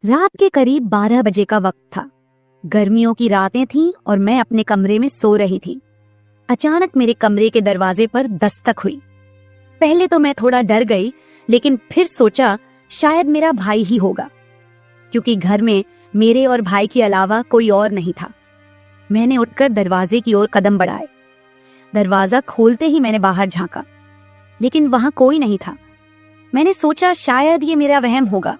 रात के करीब 12 बजे का वक्त था। गर्मियों की रातें थीं और मैं अपने कमरे में सो रही थी। अचानक मेरे कमरे के दरवाजे पर दस्तक हुई। पहले तो मैं थोड़ा डर गई, लेकिन फिर सोचा शायद मेरा भाई ही होगा, क्योंकि घर में मेरे और भाई के अलावा कोई और नहीं था। मैंने उठकर दरवाजे की ओर कदम बढ़ाए। दरवाजा खोलते ही मैंने बाहर झांका, लेकिन वहां कोई नहीं था। मैंने सोचा शायद ये मेरा वहम होगा।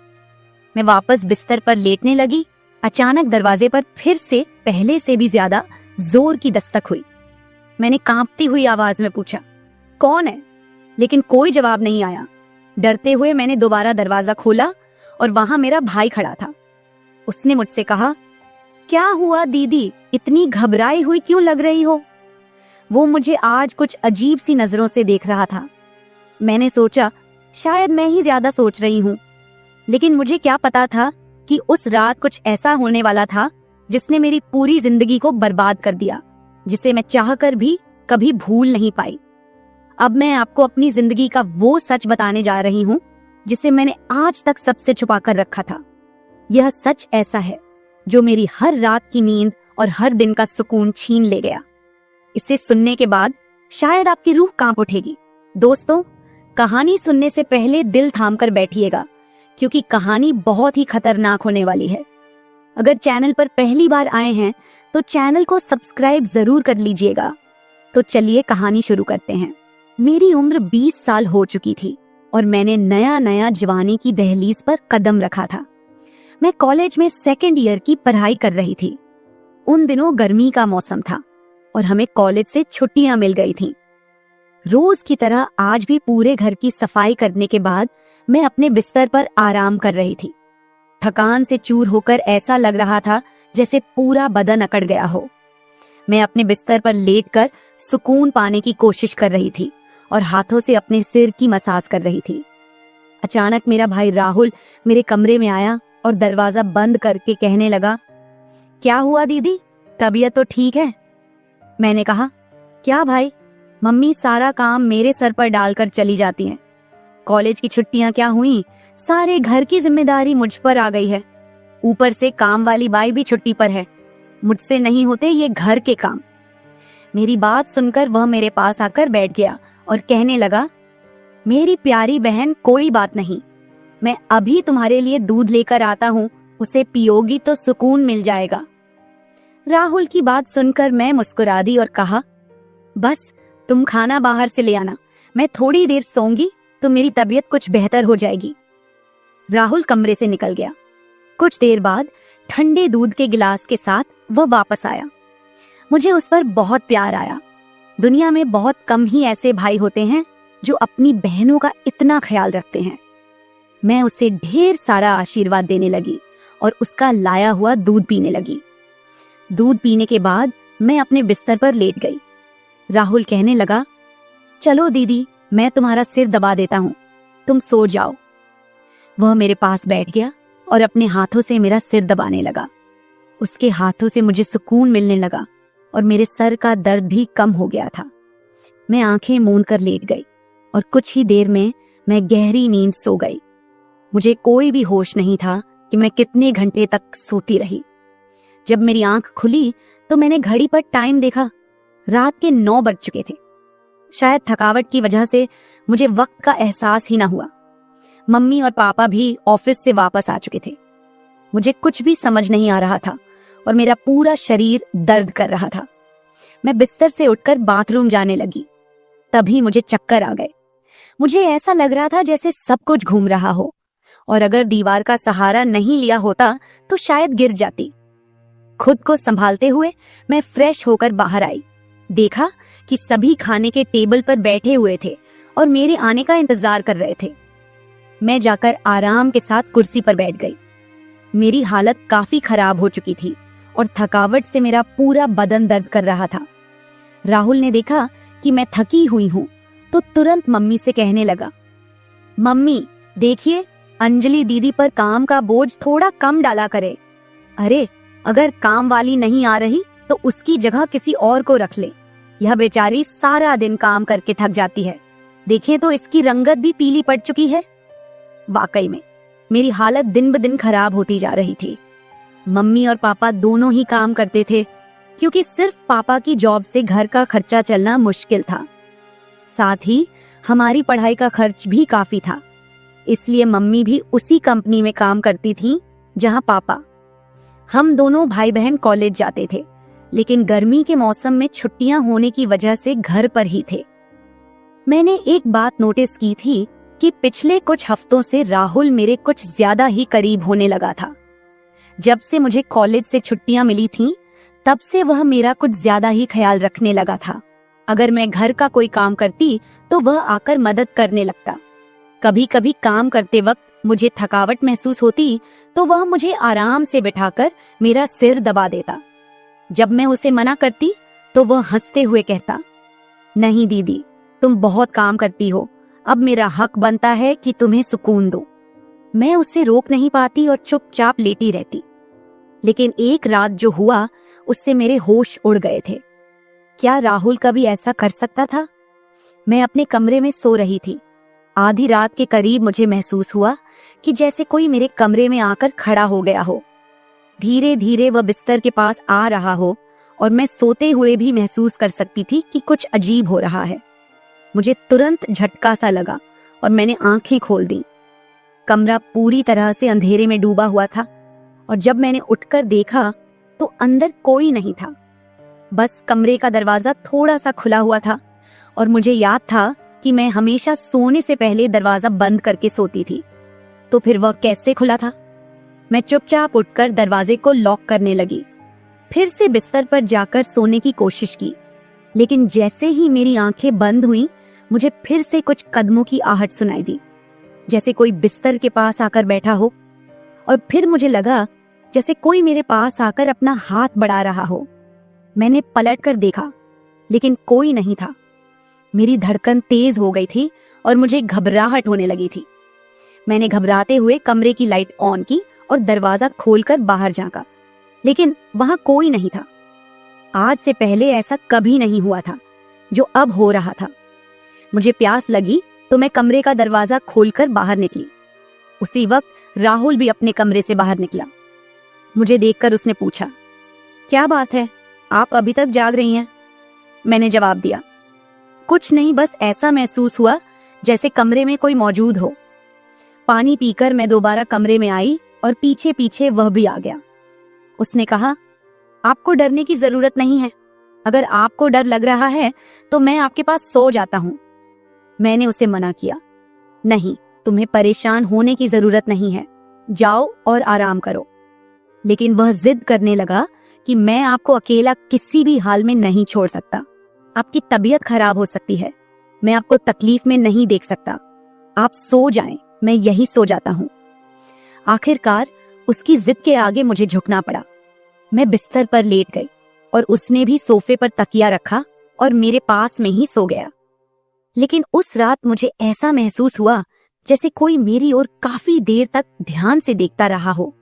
मैं वापस बिस्तर पर लेटने लगी। अचानक दरवाजे पर फिर से पहले से भी ज्यादा जोर की दस्तक हुई। मैंने कांपती हुई आवाज में पूछा, कौन है? लेकिन कोई जवाब नहीं आया। डरते हुए मैंने दोबारा दरवाजा खोला और वहां मेरा भाई खड़ा था। उसने मुझसे कहा, क्या हुआ दीदी, इतनी घबराई हुई क्यों लग रही हो? वो मुझे आज कुछ अजीब सी नजरों से देख रहा था। मैंने सोचा शायद मैं ही ज्यादा सोच रही हूँ, लेकिन मुझे क्या पता था कि उस रात कुछ ऐसा होने वाला था जिसने मेरी पूरी जिंदगी को बर्बाद कर दिया, जिसे मैं चाहकर भी कभी भूल नहीं पाई। अब मैं आपको अपनी जिंदगी का वो सच बताने जा रही हूँ जिसे मैंने आज तक सबसे छुपा कर रखा था। यह सच ऐसा है जो मेरी हर रात की नींद और हर दिन का सुकून छीन ले गया। इसे सुनने के बाद शायद आपकी रूह कांप उठेगी। दोस्तों, कहानी सुनने से पहले दिल थाम कर बैठिएगा, क्योंकि कहानी बहुत ही खतरनाक होने वाली है। अगर चैनल पर पहली बार आए हैं तो चैनल को सब्सक्राइब जरूर कर लीजिएगा। तो चलिए कहानी शुरू करते हैं। मेरी उम्र 20 साल हो चुकी थी और मैंने नया नया जवानी की दहलीज पर कदम रखा था। मैं कॉलेज में सेकेंड ईयर की पढ़ाई कर रही थी। उन दिनों गर्मी का मौसम था और हमें कॉलेज से छुट्टियां मिल गई थीं। रोज की तरह आज भी पूरे घर की सफाई करने के बाद मैं अपने बिस्तर पर आराम कर रही थी। थकान से चूर होकर ऐसा लग रहा था जैसे पूरा बदन अकड़ गया हो। मैं अपने बिस्तर पर लेटकर सुकून पाने की कोशिश कर रही थी और हाथों से अपने सिर की मसाज कर रही थी। अचानक मेरा भाई राहुल मेरे कमरे में आया और दरवाजा बंद करके कहने लगा, क्या हुआ दीदी, तबीयत तो ठीक है? मैंने कहा, क्या भाई, मम्मी सारा काम मेरे सर पर डालकर चली जाती हैं। कॉलेज की छुट्टियां क्या हुई, सारे घर की जिम्मेदारी मुझ पर आ गई है। ऊपर से काम वाली बाई भी छुट्टी पर है। मुझसे नहीं होते ये घर के काम। मेरी बात सुनकर वह मेरे पास आकर बैठ गया और कहने लगा, मेरी प्यारी बहन, कोई बात नहीं, मैं अभी तुम्हारे लिए दूध लेकर आता हूँ, उसे पियोगी तो सुकून मिल जाएगा। राहुल की बात सुनकर मैं मुस्कुरा दी और कहा, बस तुम खाना बाहर से ले आना, मैं थोड़ी देर सोऊंगी तो मेरी तबीयत कुछ बेहतर हो जाएगी। राहुल कमरे से निकल गया। कुछ देर बाद ठंडे दूध के गिलास के साथ वह वापस आया। मुझे उस पर बहुत प्यार आया। दुनिया में बहुत कम ही ऐसे भाई होते हैं जो अपनी बहनों का इतना ख्याल रखते हैं। मैं उसे ढेर सारा आशीर्वाद देने लगी और उसका लाया हुआ दूध पीने लगी। दूध पीने के बाद मैं अपने बिस्तर पर लेट गई। राहुल कहने लगा, चलो दीदी, मैं तुम्हारा सिर दबा देता हूँ, तुम सो जाओ। वह मेरे पास बैठ गया और अपने हाथों से मेरा सिर दबाने लगा। उसके हाथों से मुझे सुकून मिलने लगा और मेरे सर का दर्द भी कम हो गया था। मैं आंखें मूंद कर लेट गई और कुछ ही देर में मैं गहरी नींद सो गई। मुझे कोई भी होश नहीं था कि मैं कितने घंटे तक सोती रही। जब मेरी आंख खुली तो मैंने घड़ी पर टाइम देखा। रात के 9 बज चुके थे। शायद थकावट की वजह से मुझे वक्त का एहसास ही ना हुआ। मम्मी और पापा भी ऑफिस से वापस आ चुके थे। मुझे कुछ भी समझ नहीं आ रहा था और मेरा पूरा शरीर दर्द कर रहा था। मैं बिस्तर से उठकर बाथरूम जाने लगी। तभी मुझे चक्कर आ गए। मुझे ऐसा लग रहा था जैसे सब कुछ घूम रहा हो और अगर दीवार का सहारा नहीं लिया होता तो शायद गिर जाती। खुद को संभालते हुए मैं फ्रेश होकर बाहर आई। देखा कि सभी खाने के टेबल पर बैठे हुए थे और मेरे आने का इंतजार कर रहे थे। मैं जाकर आराम के साथ कुर्सी पर बैठ गई। मेरी हालत काफी खराब हो चुकी थी और थकावट से मेरा पूरा बदन दर्द कर रहा था। राहुल ने देखा कि मैं थकी हुई हूँ तो तुरंत मम्मी से कहने लगा, मम्मी देखिए, अंजलि दीदी पर काम का बोझ थोड़ा कम डाला करे। अरे, अगर काम वाली नहीं आ रही तो उसकी जगह किसी और को रख ले। यह बेचारी सारा दिन काम करके थक जाती है। देखें तो इसकी रंगत भी पीली पड़ चुकी है। वाकई में मेरी हालत दिन ब दिन खराब होती जा रही थी। मम्मी और पापा दोनों ही काम करते थे, क्योंकि सिर्फ पापा की जॉब से घर का खर्चा चलना मुश्किल था। साथ ही हमारी पढ़ाई का खर्च भी काफी था, इसलिए मम्मी भी उसी कंपनी में काम करती थी जहां पापा। हम दोनों भाई बहन कॉलेज जाते थे, लेकिन गर्मी के मौसम में छुट्टियां होने की वजह से घर पर ही थे। मैंने एक बात नोटिस की थी कि पिछले कुछ हफ्तों से राहुल मेरे कुछ ज्यादा ही करीब होने लगा था। जब से मुझे कॉलेज से छुट्टियां मिली थीं, तब से वह मेरा कुछ ज्यादा ही ख्याल रखने लगा था। अगर मैं घर का कोई काम करती तो वह आकर मदद करने लगता। कभी कभी काम करते वक्त मुझे थकावट महसूस होती तो वह मुझे आराम से बिठाकर मेरा सिर दबा देता। जब मैं उसे मना करती तो वह हंसते हुए कहता, नहीं दीदी, तुम बहुत काम करती हो, अब मेरा हक बनता है कि तुम्हें सुकून दो। मैं उसे रोक नहीं पाती और चुपचाप लेटी रहती। लेकिन एक रात जो हुआ, उससे मेरे होश उड़ गए थे। क्या राहुल कभी ऐसा कर सकता था? मैं अपने कमरे में सो रही थी। आधी रात के करीब मुझे महसूस हुआ कि जैसे कोई मेरे कमरे में आकर खड़ा हो गया हो। धीरे धीरे वह बिस्तर के पास आ रहा हो और मैं सोते हुए भी महसूस कर सकती थी कि कुछ अजीब हो रहा है। मुझे तुरंत झटका सा लगा और मैंने आंखें खोल दी। कमरा पूरी तरह से अंधेरे में डूबा हुआ था और जब मैंने उठकर देखा तो अंदर कोई नहीं था। बस कमरे का दरवाजा थोड़ा सा खुला हुआ था और मुझे याद था कि मैं हमेशा सोने से पहले दरवाजा बंद करके सोती थी। तो फिर वह कैसे खुला था? मैं चुपचाप उठकर दरवाजे को लॉक करने लगी। फिर से बिस्तर पर जाकर सोने की कोशिश की, लेकिन जैसे ही मेरी आंखें बंद हुईं, मुझे फिर से कुछ कदमों की आहट सुनाई दी, जैसे कोई बिस्तर के पास आकर बैठा हो। और फिर मुझे लगा जैसे कोई मेरे पास आकर अपना हाथ बढ़ा रहा हो। मैंने पलट कर देखा, लेकिन कोई नहीं था। मेरी धड़कन तेज हो गई थी और मुझे घबराहट होने लगी थी। मैंने घबराते हुए कमरे की लाइट ऑन की और दरवाजा खोलकर बाहर झांका, लेकिन वहां कोई नहीं था। आज से पहले ऐसा कभी नहीं हुआ था जो अब हो रहा था। मुझे प्यास लगी तो मैं कमरे का दरवाजा खोलकर बाहर निकली। उसी वक्त राहुल भी अपने कमरे से बाहर निकला। मुझे देखकर उसने पूछा, क्या बात है, आप अभी तक जाग रही हैं? मैंने जवाब दिया, कुछ नहीं, बस ऐसा महसूस हुआ जैसे कमरे में कोई मौजूद हो। पानी पीकर मैं दोबारा कमरे में आई और पीछे पीछे वह भी आ गया। उसने कहा, आपको डरने की जरूरत नहीं है। अगर आपको डर लग रहा है तो मैं आपके पास सो जाता हूं। मैंने उसे मना किया, नहीं, तुम्हें परेशान होने की जरूरत नहीं है, जाओ और आराम करो। लेकिन वह जिद करने लगा कि मैं आपको अकेला किसी भी हाल में नहीं छोड़ सकता। आपकी तबीयत खराब हो सकती है, मैं आपको तकलीफ में नहीं देख सकता। आप सो जाएं, मैं यही सो जाता हूं। आखिरकार उसकी जिद के आगे मुझे झुकना पड़ा। मैं बिस्तर पर लेट गई और उसने भी सोफे पर तकिया रखा और मेरे पास में ही सो गया। लेकिन उस रात मुझे ऐसा महसूस हुआ जैसे कोई मेरी ओर काफी देर तक ध्यान से देखता रहा हो।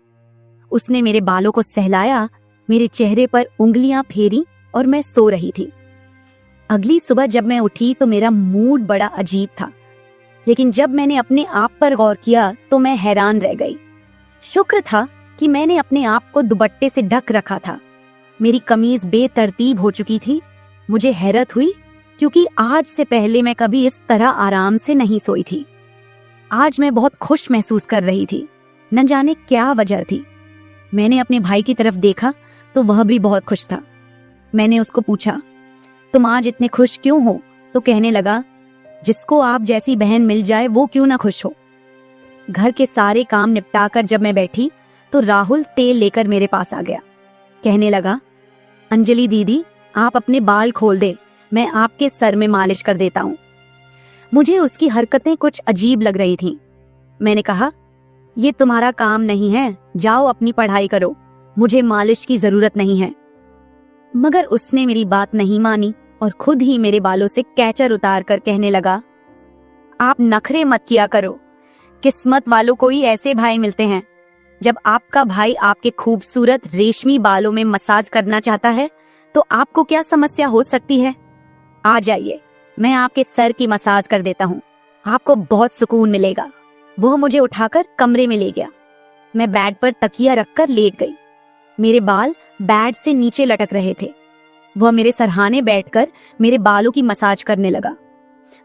उसने मेरे बालों को सहलाया, मेरे चेहरे पर उंगलियां फेरी और मैं सो रही थी। अगली सुबह जब मैं उठी तो मेरा मूड बड़ा अजीब था, लेकिन जब मैंने अपने आप पर गौर किया तो मैं हैरान रह गई। शुक्र था कि मैंने अपने आप को दुपट्टे से ढक रखा था। मेरी कमीज बेतरतीब हो चुकी थी। मुझे हैरत हुई क्योंकि आज से पहले मैं कभी इस तरह आराम से नहीं सोई थी। आज मैं बहुत खुश महसूस कर रही थी, न जाने क्या वजह थी। मैंने अपने भाई की तरफ देखा तो वह भी बहुत खुश था। मैंने उसको पूछा, तुम आज इतने खुश क्यों हो? तो कहने लगा, जिसको आप जैसी बहन मिल जाए वो क्यों ना खुश हो। घर के सारे काम निपटाकर जब मैं बैठी तो राहुल तेल लेकर मेरे पास आ गया। कहने लगा, अंजलि दीदी, आप अपने बाल खोल दे, मैं आपके सर में मालिश कर देता हूँ। मुझे उसकी हरकतें कुछ अजीब लग रही थीं। मैंने कहा, ये तुम्हारा काम नहीं है, जाओ अपनी पढ़ाई करो, मुझे मालिश की जरूरत नहीं है। मगर उसने मेरी बात नहीं मानी और खुद ही मेरे बालों से कैचर उतार कर कहने लगा, आप नखरे मत किया करो, किस्मत वालों को ही ऐसे भाई मिलते हैं। जब आपका भाई आपके खूबसूरत रेशमी बालों में मसाज करना चाहता है तो आपको क्या समस्या हो सकती है? आ जाइए, मैं आपके सर की मसाज कर देता हूँ, आपको बहुत सुकून मिलेगा। वह मुझे उठाकर कमरे में ले गया। मैं बेड पर तकिया रखकर लेट गई। मेरे बाल बेड से नीचे लटक रहे थे। वह मेरे सरहाने बैठकर मेरे बालों की मसाज करने लगा।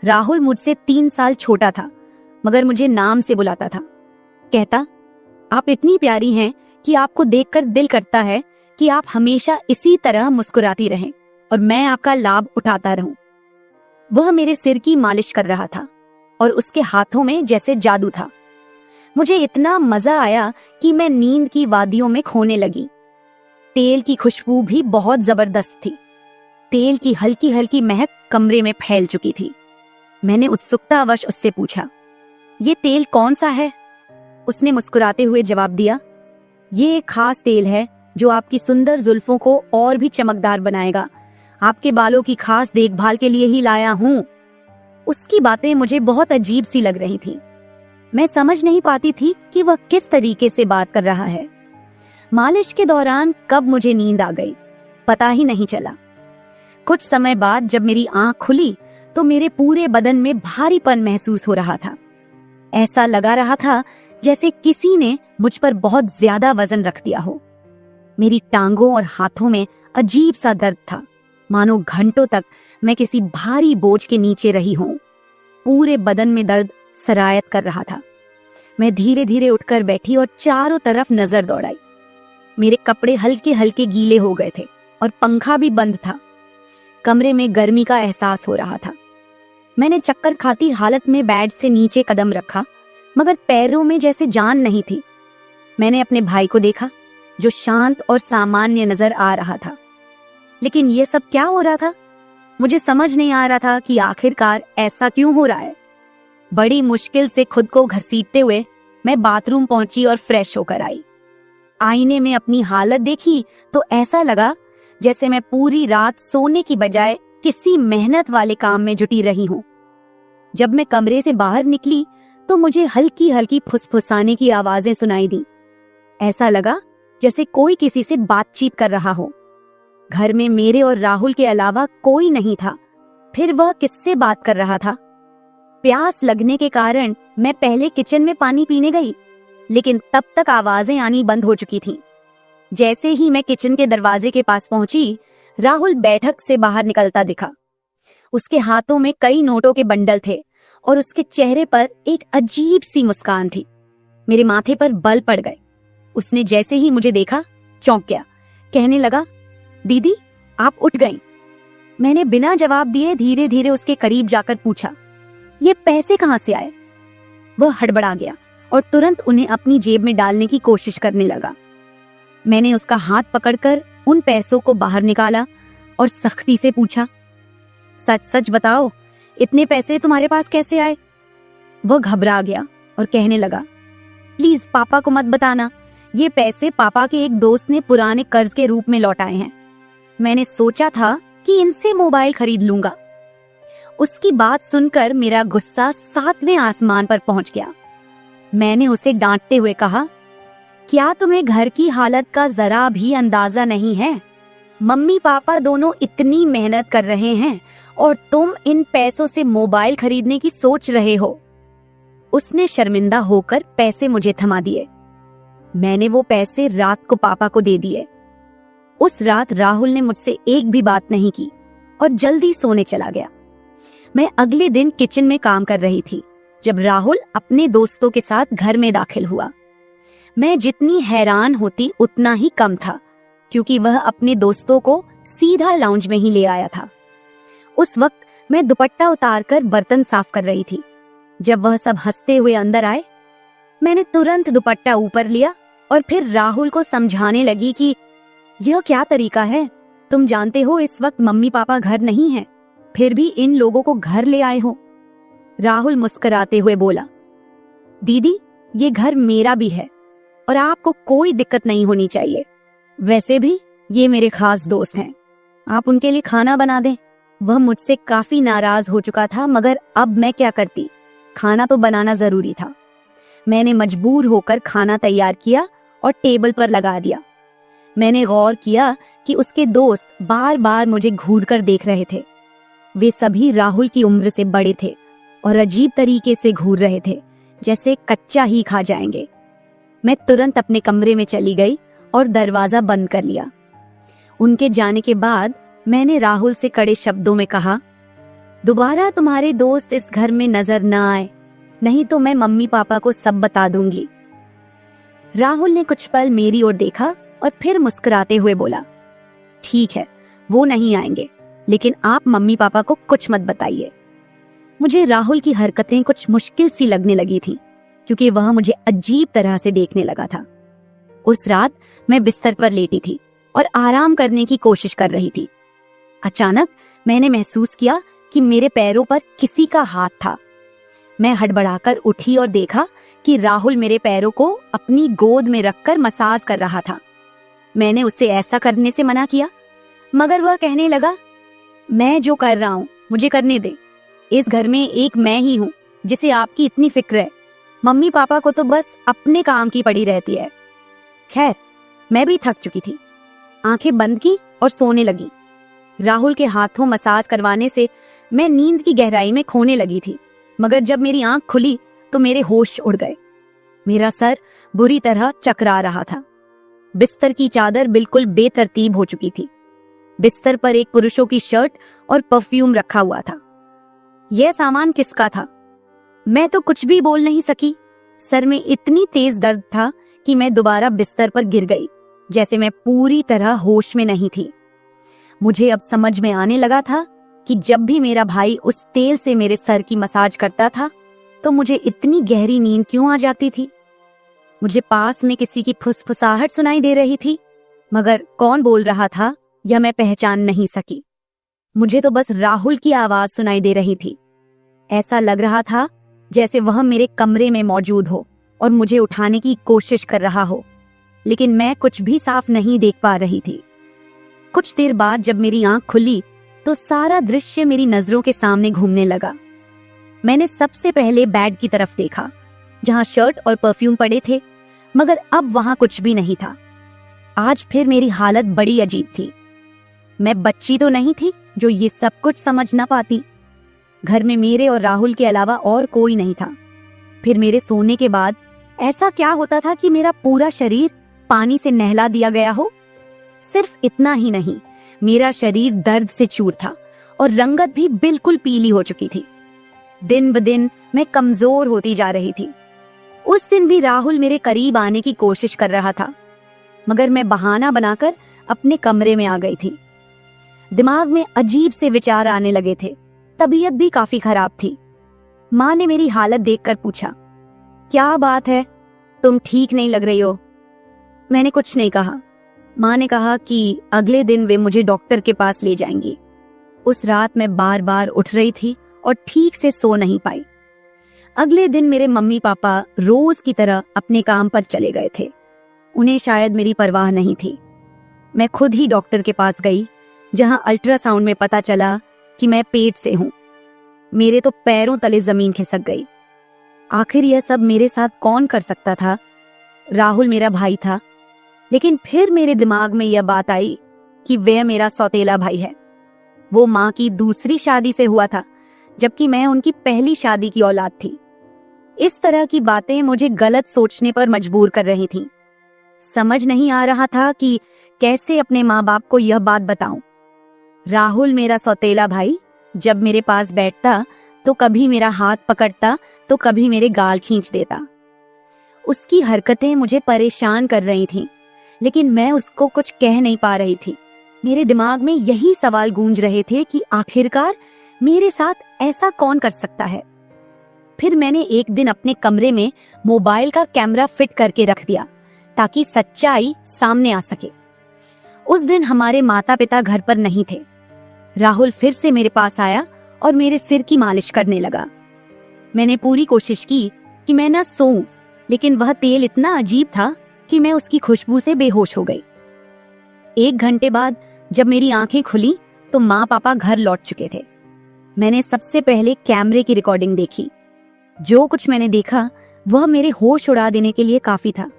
राहुल मुझसे 3 साल छोटा था, मगर मुझे नाम से बुलाता था। कहता, आप इतनी प्यारी हैं कि आपको देखकर दिल करता है कि आप हमेशा इसी तरह मुस्कुराती रहें और मैं आपका लाभ उठाता रहूं। वह मेरे सिर की मालिश कर रहा था और उसके हाथों में जैसे जादू था। मुझे इतना मजा आया कि मैं नींद की वादियों में खोने लगी। तेल की खुशबू भी बहुत जबरदस्त थी। तेल की हल्की हल्की महक कमरे में फैल चुकी थी। मैंने उत्सुकतावश उससे पूछा, ये तेल कौन सा है? उसने मुस्कुराते हुए जवाब दिया, ये एक खास तेल है जो आपकी सुंदर जुल्फों को और भी चमकदार बनाएगा। आपके बालों की खास देखभाल के लिए ही लाया हूँ। उसकी बातें मुझे बहुत अजीब सी लग रही थी। मैं समझ नहीं पाती थी कि वह किस तरीके से बात कर रहा है। मालिश के दौरान कब मुझे नींद आ गई, पता ही नहीं चला। कुछ समय बाद जब मेरी आंख खुली तो मेरे पूरे बदन में भारीपन महसूस हो रहा था। ऐसा लगा रहा था जैसे किसी ने मुझ पर बहुत ज्यादा वजन रख दिया हो। मेरी टांगों और हाथों में अजीब सा दर्द था, मानो घंटों तक मैं किसी भारी बोझ के नीचे रही हूं। पूरे बदन में दर्द सरायत कर रहा था। मैं धीरे धीरे उठकर बैठी और चारों तरफ नजर दौड़ाई। मेरे कपड़े हल्के हल्के गीले हो गए थे और पंखा भी बंद था। कमरे में गर्मी का एहसास हो रहा था। मैंने चक्कर खाती हालत में बेड से नीचे कदम रखा, मगर पैरों में जैसे जान नहीं थी। मैंने अपने भाई को देखा जो शांत और सामान्य नजर आ रहा था। लेकिन यह सब क्या हो रहा था? मुझे समझ नहीं आ रहा था कि आखिरकार ऐसा क्यों हो रहा है। बड़ी मुश्किल से खुद को घसीटते हुए मैं बाथरूम पहुंची और फ्रेश होकर आई। आईने में अपनी हालत देखी तो ऐसा लगा जैसे मैं पूरी रात सोने की बजाय किसी मेहनत वाले काम में जुटी रही हूं। जब मैं कमरे से बाहर निकली तो मुझे हल्की हल्की फुसफुसाने की आवाजें सुनाई दी। ऐसा लगा जैसे कोई किसी से बातचीत कर रहा हो। घर में मेरे और राहुल के अलावा कोई नहीं था। फिर वह किससे बात कर रहा था? प्यास लगने के कारण मैं पहले किचन में पानी पीने गई, लेकिन तब तक आवाजें आनी बंद हो चुकी थीं। जैसे ही मैं किचन के दरवाजे के पास पहुंची, राहुल बैठक से बाहर निकलता दिखा। उसके हाथों में कई नोटों के बंडल थे और उसके चेहरे पर एक अजीब सी मुस्कान थी। मेरे माथे पर बल पड़ गए। उसने जैसे ही मुझे देखा चौंक गया। कहने लगा, दीदी आप उठ गईं। मैंने बिना जवाब दिए धीरे धीरे उसके करीब जाकर पूछा, ये पैसे कहां से आए? वह हड़बड़ा गया और तुरंत उन्हें अपनी जेब में डालने की कोशिश करने लगा। मैंने उसका हाथ पकड़कर उन पैसों को बाहर निकाला और सख्ती से पूछा, सच सच बताओ, इतने पैसे तुम्हारे पास कैसे आए? वह घबरा गया और कहने लगा, प्लीज पापा को मत बताना। ये पैसे पापा के एक दोस्त ने पुराने कर्ज के रूप में लौटाए हैं। मैंने सोचा था कि इनसे मोबाइल खरीद लूंगा। उसकी बात सुनकर मेरा गुस्सा 7वें आसमान पर पहुंच गया। मैंने उसे डांटते हुए कहा, क्या तुम्हें घर की हालत का जरा भी अंदाजा नहीं है? मम्मी पापा दोनों इतनी मेहनत कर रहे हैं और तुम इन पैसों से मोबाइल खरीदने की सोच रहे हो। उसने शर्मिंदा होकर पैसे मुझे थमा दिए। मैंने वो पैसे रात को पापा को दे दिए। उस रात राहुल ने मुझसे एक भी बात नहीं की और जल्दी सोने चला गया। मैं अगले दिन किचन में काम कर रही थी जब राहुल अपने दोस्तों के साथ घर में दाखिल हुआ। मैं जितनी हैरान होती उतना ही कम था, क्योंकि वह अपने दोस्तों को सीधा लाउंज में ही ले आया था। उस वक्त मैं दुपट्टा उतारकर बर्तन साफ कर रही थी। जब वह सब हंसते हुए अंदर आए, मैंने तुरंत दुपट्टा ऊपर लिया और फिर राहुल को समझाने लगी कि यह क्या तरीका है? तुम जानते हो इस वक्त मम्मी पापा घर नहीं हैं, फिर भी इन लोगों को घर ले आए हो। राहुल मुस्कुराते हुए बोला, दीदी ये घर मेरा भी है और आपको कोई दिक्कत नहीं होनी चाहिए। वैसे भी ये मेरे खास दोस्त हैं, आप उनके लिए खाना बना दें। वह मुझसे काफी नाराज हो चुका था, मगर अब मैं क्या करती? खाना तो बनाना जरूरी था। मैंने मजबूर होकर खाना तैयार किया और टेबल पर लगा दिया। मैंने गौर किया कि उसके दोस्त बार बार मुझे घूर कर देख रहे थे। वे सभी राहुल की उम्र से बड़े थे और अजीब तरीके से घूर रहे थे, जैसे कच्चा ही खा जाएंगे। मैं तुरंत अपने कमरे में चली गई और दरवाजा बंद कर लिया। उनके जाने के बाद मैंने राहुल से कड़े शब्दों में कहा, दोबारा तुम्हारे दोस्त इस घर में नजर न आए, नहीं तो मैं मम्मी पापा को सब बता दूंगी। राहुल ने कुछ पल मेरी ओर देखा और फिर मुस्कुराते हुए बोला, ठीक है, वो नहीं आएंगे, लेकिन आप मम्मी पापा को कुछ मत बताइए। मुझे राहुल की हरकतें कुछ मुश्किल सी लगने लगी थी, क्योंकि वह मुझे अजीब तरह से देखने लगा था। उस रात मैं बिस्तर पर लेटी थी और आराम करने की कोशिश कर रही थी। अचानक मैंने महसूस किया कि मेरे पैरों पर किसी का हाथ था। मैं हड़बड़ाकर उठी और देखा कि राहुल मेरे पैरों को अपनी गोद में रखकर मसाज कर रहा था। मैंने उसे ऐसा करने से मना किया, मगर वह कहने लगा, मैं जो कर रहा हूं मुझे करने दे। इस घर में एक मैं ही हूं जिसे आपकी इतनी फिक्र है। मम्मी पापा को तो बस अपने काम की पड़ी रहती है। खैर, मैं भी थक चुकी थी। आंखें बंद की और सोने लगी। राहुल के हाथों मसाज करवाने से मैं नींद की गहराई में खोने लगी थी, मगर जब मेरी आंख खुली तो मेरे होश उड़ गए। मेरा सर बुरी तरह चकरा रहा था। बिस्तर की चादर बिल्कुल बेतरतीब हो चुकी थी। बिस्तर पर एक पुरुषों की शर्ट और परफ्यूम रखा हुआ था। यह सामान किसका था? मैं तो कुछ भी बोल नहीं सकी। सर में इतनी तेज दर्द था कि मैं दोबारा बिस्तर पर गिर गई, जैसे मैं पूरी तरह होश में नहीं थी। मुझे अब समझ में आने लगा था कि जब भी मेरा भाई उस तेल से मेरे सर की मसाज करता था तो मुझे इतनी गहरी नींद क्यों आ जाती थी। मुझे पास में किसी की फुसफुसाहट सुनाई दे रही थी, मगर कौन बोल रहा था यह मैं पहचान नहीं सकी। मुझे तो बस राहुल की आवाज सुनाई दे रही थी। ऐसा लग रहा था जैसे वह मेरे कमरे में मौजूद हो और मुझे उठाने की कोशिश कर रहा हो, लेकिन मैं कुछ भी साफ नहीं देख पा रही थी। कुछ देर बाद जब मेरी आंख खुली तो सारा दृश्य मेरी नजरों के सामने घूमने लगा। मैंने सबसे पहले बेड की तरफ देखा, जहां शर्ट और परफ्यूम पड़े थे, मगर अब वहां कुछ भी नहीं था। आज फिर मेरी हालत बड़ी अजीब थी। मैं बच्ची तो नहीं थी जो ये सब कुछ समझ ना पाती। घर में मेरे और राहुल के अलावा और कोई नहीं था। फिर मेरे सोने के बाद ऐसा क्या होता था कि मेरा पूरा शरीर पानी से नहला दिया गया हो। सिर्फ इतना ही नहीं, मेरा शरीर दर्द से चूर था और रंगत भी बिल्कुल पीली हो चुकी थी। दिन ब दिन मैं कमजोर होती जा रही थी। उस दिन भी राहुल मेरे करीब आने की कोशिश कर रहा था, मगर मैं बहाना बनाकर अपने कमरे में आ गई थी। दिमाग में अजीब से विचार आने लगे थे। तबीयत भी काफी खराब थी। माँ ने मेरी हालत देखकर पूछा, क्या बात है, तुम ठीक नहीं लग रही हो। मैंने कुछ नहीं कहा। माँ ने कहा कि अगले दिन वे मुझे डॉक्टर के पास ले जाएंगी। उस रात मैं बार बार उठ रही थी और ठीक से सो नहीं पाई। अगले दिन मेरे मम्मी पापा रोज की तरह अपने काम पर चले गए थे। उन्हें शायद मेरी परवाह नहीं थी। मैं खुद ही डॉक्टर के पास गई, जहां अल्ट्रासाउंड में पता चला कि मैं पेट से हूं। मेरे तो पैरों तले जमीन खिसक गई। आखिर यह सब मेरे साथ कौन कर सकता था? राहुल मेरा भाई था, लेकिन फिर मेरे दिमाग में यह बात आई कि वह मेरा सौतेला भाई है। वो माँ की दूसरी शादी से हुआ था, जबकि मैं उनकी पहली शादी की औलाद थी। इस तरह की बातें मुझे गलत सोचने पर मजबूर कर रही थीं। समझ नहीं आ रहा था कि कैसे अपने माँ बाप को यह बात बताऊं। राहुल मेरा सौतेला भाई जब मेरे पास बैठता तो कभी मेरा हाथ पकड़ता तो कभी मेरे गाल खींच देता। उसकी हरकतें मुझे परेशान कर रही थीं, लेकिन मैं उसको कुछ कह नहीं पा रही थी। मेरे दिमाग में यही सवाल गूंज रहे थे कि आखिरकार मेरे साथ ऐसा कौन कर सकता है। फिर मैंने एक दिन अपने कमरे में मोबाइल का कैमरा फिट करके रख दिया ताकि सच्चाई सामने आ सके। उस दिन हमारे माता पिता घर पर नहीं थे। राहुल फिर से मेरे पास आया और मेरे सिर की मालिश करने लगा। मैंने पूरी कोशिश की कि मैं ना सोऊं, लेकिन वह तेल इतना अजीब था कि मैं उसकी खुशबू से बेहोश हो गई। 1 घंटे बाद जब मेरी आंखें खुली तो माँ पापा घर लौट चुके थे। मैंने सबसे पहले कैमरे की रिकॉर्डिंग देखी। जो कुछ मैंने देखा वह मेरे होश उड़ा देने के लिए काफी था।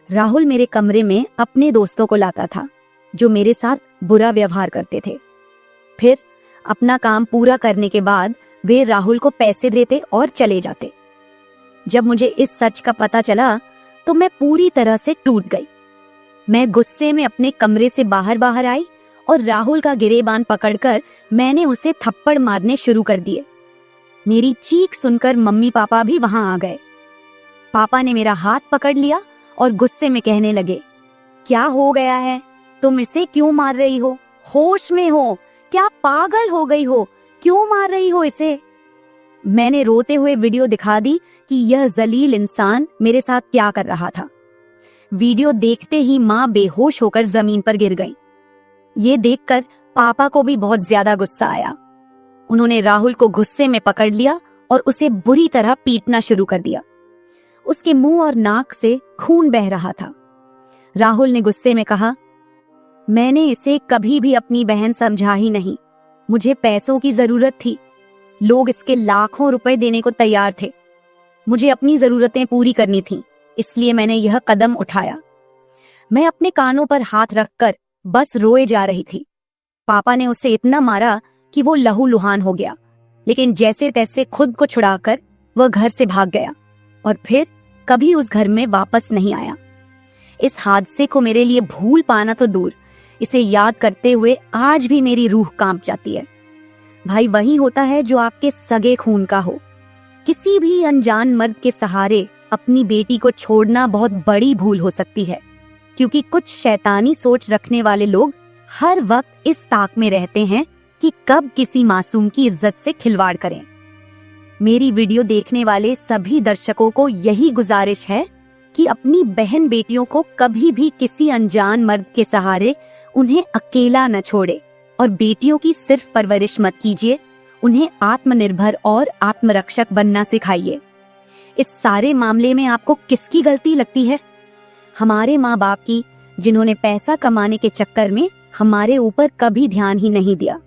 राहुल मेरे कमरे में अपने दोस्तों को लाता था जो मेरे साथ बुरा व्यवहार करते थे। फिर अपना काम पूरा करने के बाद वे राहुल को पैसे देते और चले जाते। जब मुझे इस सच का पता चला तो मैं पूरी तरह से टूट गई। मैं गुस्से में अपने कमरे से बाहर आई और राहुल का गिरेबान पकड़कर मैंने उसे थप्पड़ मारने शुरू कर दिए। मेरी चीख सुनकर मम्मी पापा भी वहां आ गए। पापा ने मेरा हाथ पकड़ लिया और गुस्से में कहने लगे, क्या हो गया है? तुम इसे क्यों मार रही हो? होश में हो? क्या पागल हो गई हो? क्यों मार रही हो इसे? मैंने रोते हुए वीडियो दिखा दी कि यह जलील इंसान मेरे साथ क्या कर रहा था। वीडियो देखते ही माँ बेहोश होकर जमीन पर गिर गई। ये देखकर पापा को भी बहुत ज्यादा गुस्सा आया। उन्होंने राहुल को गुस्से में पकड़ लिया और उसे बुरी तरह पीटना शुरू कर दिया। उसके मुंह और नाक से खून बह रहा था। राहुल ने गुस्से में कहा, मैंने इसे कभी भी अपनी बहन समझा ही नहीं। मुझे पैसों की जरूरत थी। लोग इसके लाखों रुपए देने को तैयार थे। मुझे अपनी जरूरतें पूरी करनी थीं, इसलिए मैंने यह कदम उठाया। मैं अपने कानों पर हाथ रखकर बस रोए जा रही थी। पापा ने उसे इतना मारा कि वो लहूलुहान हो गया, लेकिन जैसे तैसे खुद को छुड़ाकर वह घर से भाग गया और फिर कभी उस घर में वापस नहीं आया। इस हादसे को मेरे लिए भूल पाना तो दूर, इसे याद करते हुए आज भी मेरी रूह कांप जाती है। भाई वही होता है जो आपके सगे खून का हो। किसी भी अनजान मर्द के सहारे अपनी बेटी को छोड़ना बहुत बड़ी भूल हो सकती है, क्योंकि कुछ शैतानी सोच रखने वाले लोग हर वक्त इस ताक में रहते हैं कि कब किसी मासूम की इज्जत से खिलवाड़ करें। मेरी वीडियो देखने वाले सभी दर्शकों को यही गुजारिश है कि अपनी बहन बेटियों को कभी भी किसी अनजान मर्द के सहारे उन्हें अकेला न छोड़े और बेटियों की सिर्फ परवरिश मत कीजिए, उन्हें आत्मनिर्भर और आत्मरक्षक बनना सिखाइए। इस सारे मामले में आपको किसकी गलती लगती है? हमारे माँ बाप की, जिन्होंने पैसा कमाने के चक्कर में हमारे ऊपर कभी ध्यान ही नहीं दिया,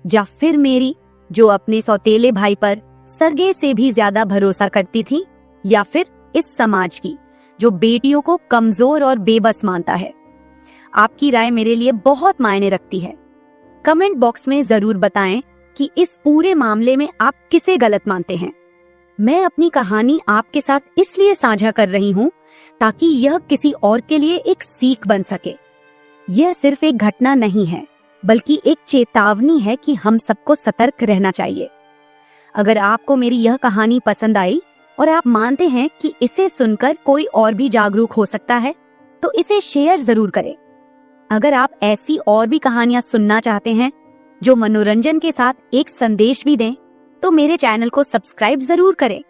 या फिर मेरी, जो अपने सौतेले भाई पर सरगे से भी ज्यादा भरोसा करती थी, या फिर इस समाज की, जो बेटियों को कमजोर और बेबस मानता है। आपकी राय मेरे लिए बहुत मायने रखती है। कमेंट बॉक्स में जरूर बताएं कि इस पूरे मामले में आप किसे गलत मानते हैं। मैं अपनी कहानी आपके साथ इसलिए साझा कर रही हूँ ताकि यह किसी और के लिए एक सीख बन सके। यह सिर्फ एक घटना नहीं है, बल्कि एक चेतावनी है कि हम सबको सतर्क रहना चाहिए। अगर आपको मेरी यह कहानी पसंद आई और आप मानते हैं कि इसे सुनकर कोई और भी जागरूक हो सकता है, तो इसे शेयर जरूर करें। अगर आप ऐसी और भी कहानियां सुनना चाहते हैं जो मनोरंजन के साथ एक संदेश भी दें, तो मेरे चैनल को सब्सक्राइब जरूर करें।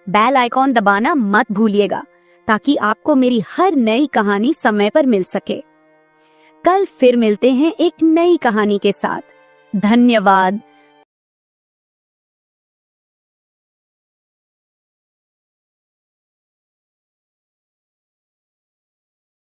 बेल आइकॉन दबाना मत भूलिएगा ताकि आपको मेरी हर नई कहानी समय पर मिल सके। कल फिर मिलते हैं एक नई कहानी के साथ। धन्यवाद।